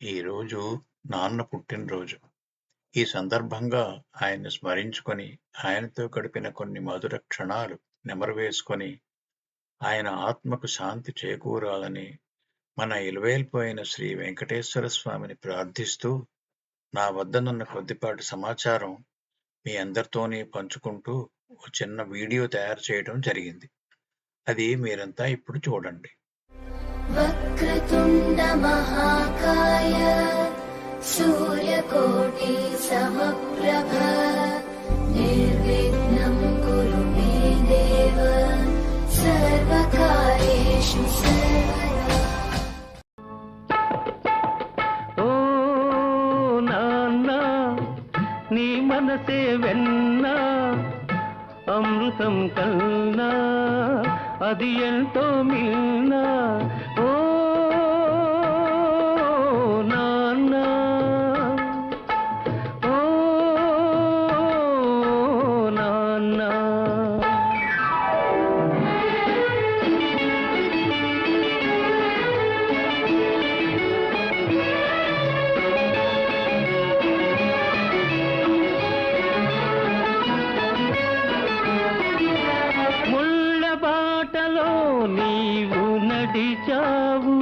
ఈరోజు నాన్న పుట్టినరోజు. ఈ సందర్భంగా ఆయన్ని స్మరించుకొని, ఆయనతో గడిపిన కొన్ని మధుర క్షణాలు నెమరువేసుకొని, ఆయన ఆత్మకు శాంతి చేకూరాలని మన ఇలవేల్పోయిన శ్రీ వెంకటేశ్వర స్వామిని ప్రార్థిస్తూ, నా వద్దనున్న కొద్దిపాటి సమాచారం మీ అందరితోని పంచుకుంటూ ఓ చిన్న వీడియో తయారు చేయడం జరిగింది. అది మీరంతా ఇప్పుడు చూడండి. వక్రతుండ మహాకాయ సూర్యకోటి సమప్రభ నిర్విఘ్నం కురు మే దేవ సర్వకార్యేషు సర్వదా. ఓ నాన్న నీ మనసే వెన్నా అమృతం కన్నా అది ఎంతో మిన్నా. ఓ నాన్న ఓ నాన్న బాటలో నీవు నడిచావు,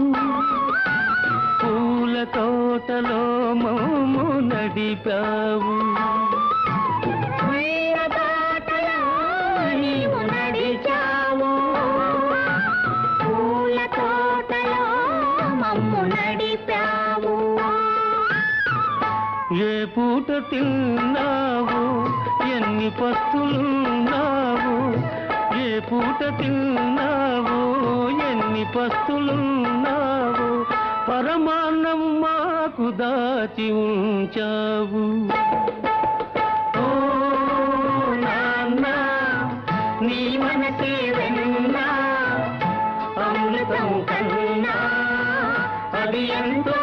పూల తోటలో మోము నడిపావు. నీవు నడిచావు, పూల తోటలో మమ్ము నడిపావు. ఏ పూట తిన్నావు, ఎన్ని పస్తులున్నావు, ఏ పూట తిన్నావు, ఎన్ని పస్తులున్నావు, పరమాన్నం మాకు దాచి ఉంచావు. ఓ నాన్న నీ మనసే వెన్నా అమృతం కన్నా అది ఎంతో